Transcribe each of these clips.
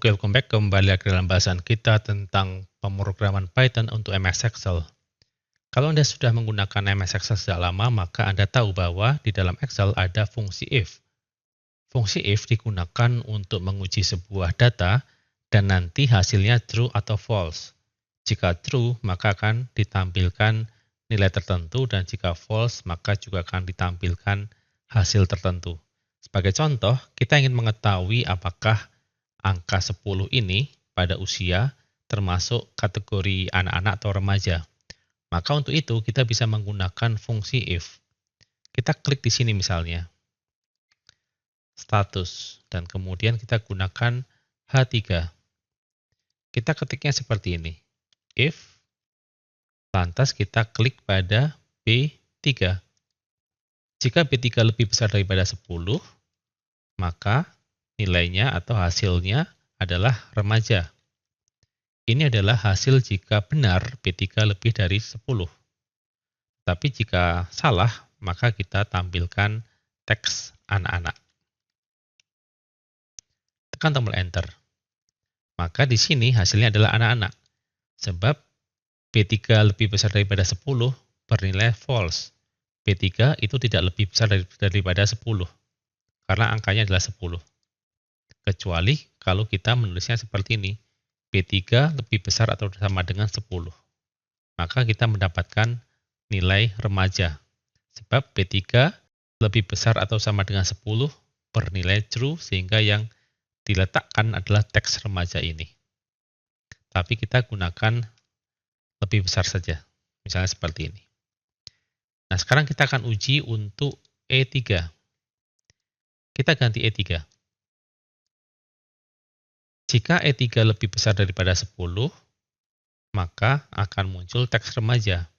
Oke, welcome back. Kembali lagi dalam bahasan kita tentang pemrograman Python untuk MS Excel. Kalau Anda sudah menggunakan MS Excel sejak lama, maka Anda tahu bahwa di dalam Excel ada fungsi if. Fungsi if digunakan untuk menguji sebuah data dan nanti hasilnya true atau false. Jika true, maka akan ditampilkan nilai tertentu dan jika false, maka juga akan ditampilkan hasil tertentu. Sebagai contoh, kita ingin mengetahui apakah angka 10 ini pada usia termasuk kategori anak-anak atau remaja. Maka untuk itu kita bisa menggunakan fungsi if. Kita klik di sini misalnya, status, dan kemudian kita gunakan H3. Kita ketiknya seperti ini, if, lantas kita klik pada B3. Jika B3 lebih besar daripada 10, maka nilainya atau hasilnya adalah remaja. Ini adalah hasil jika benar B3 lebih dari 10. Tapi jika salah, maka kita tampilkan teks anak-anak. Tekan tombol Enter. Maka di sini hasilnya adalah anak-anak. Sebab B3 lebih besar daripada 10 bernilai false. B3 itu tidak lebih besar daripada 10. Karena angkanya adalah 10. Kecuali kalau kita menulisnya seperti ini, B3 lebih besar atau sama dengan 10. Maka kita mendapatkan nilai remaja. Sebab B3 lebih besar atau sama dengan 10 bernilai true sehingga yang diletakkan adalah teks remaja ini. Tapi kita gunakan lebih besar saja. Misalnya seperti ini. Nah, sekarang kita akan uji untuk E3. Kita ganti E3. Jika E3 lebih besar daripada 10, maka akan muncul teks remaja.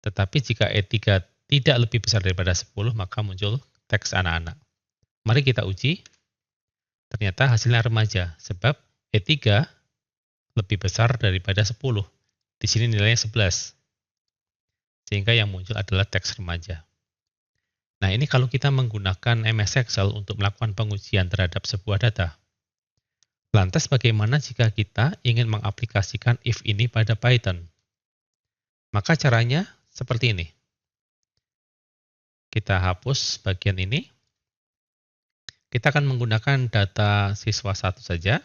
Tetapi jika E3 tidak lebih besar daripada 10, maka muncul teks anak-anak. Mari kita uji. Ternyata hasilnya remaja, sebab E3 lebih besar daripada 10. Di sini nilainya 11. Sehingga yang muncul adalah teks remaja. Nah, ini kalau kita menggunakan MS Excel untuk melakukan pengujian terhadap sebuah data. Lantas bagaimana jika kita ingin mengaplikasikan if ini pada Python? Maka caranya seperti ini. Kita hapus bagian ini. Kita akan menggunakan data siswa 1 saja.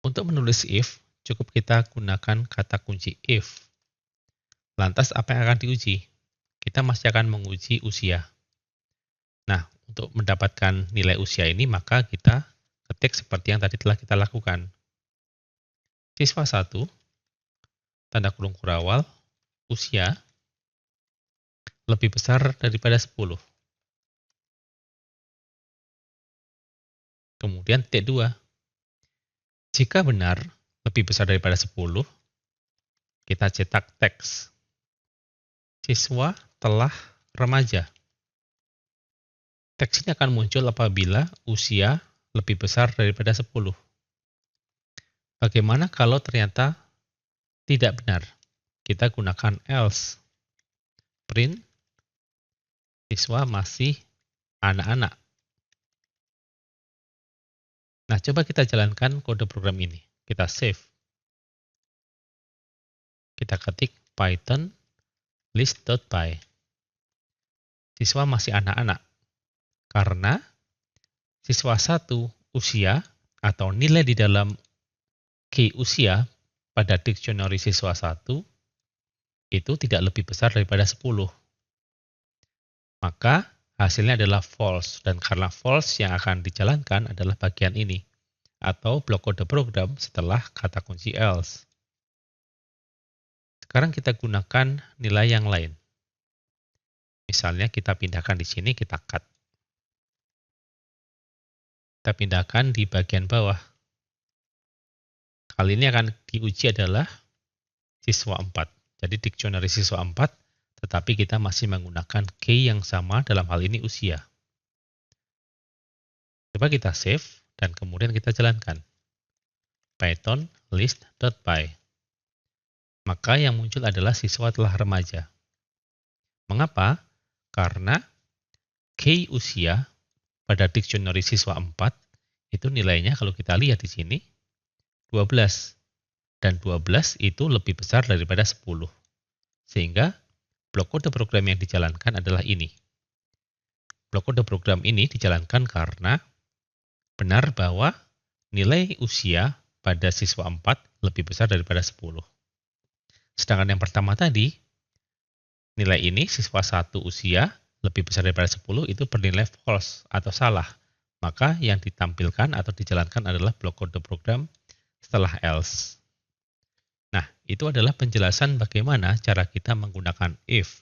Untuk menulis if, cukup kita gunakan kata kunci if. Lantas apa yang akan diuji? Kita masih akan menguji usia. Nah, untuk mendapatkan nilai usia ini, maka kita ketik seperti yang tadi telah kita lakukan. Siswa 1, tanda kurung kurawal, usia, lebih besar daripada 10. Kemudian titik 2. Jika benar lebih besar daripada 10, kita cetak teks. Siswa telah remaja. Teks ini akan muncul apabila usia lebih besar daripada 10. Bagaimana kalau ternyata tidak benar? Kita gunakan else. Print, siswa masih anak-anak. Nah, coba kita jalankan kode program ini. Kita save. Kita ketik Python list.py. Siswa masih anak-anak. Karena siswa 1 usia atau nilai di dalam key usia pada dictionary siswa 1 itu tidak lebih besar daripada 10. Maka hasilnya adalah false dan karena false yang akan dijalankan adalah bagian ini atau blok kode program setelah kata kunci else. Sekarang kita gunakan nilai yang lain. Misalnya kita pindahkan di sini, kita cut. Kita pindahkan di bagian bawah. Kali ini akan diuji adalah siswa 4. Jadi dictionary siswa 4, tetapi kita masih menggunakan key yang sama dalam hal ini usia. Coba kita save dan kemudian kita jalankan. Python list.py. Maka yang muncul adalah siswa telah remaja. Mengapa? Karena key usia pada dictionary siswa 4 Itu nilainya kalau kita lihat di sini 12. Dan 12 itu lebih besar daripada 10. Sehingga blok kode program yang dijalankan adalah ini. Blok kode program ini dijalankan karena benar bahwa nilai usia pada siswa 4 lebih besar daripada 10. Sedangkan yang pertama tadi, nilai ini siswa 1 usia lebih besar daripada 10 itu bernilai false atau salah. Maka yang ditampilkan atau dijalankan adalah blok kode program setelah else. Nah, itu adalah penjelasan bagaimana cara kita menggunakan if.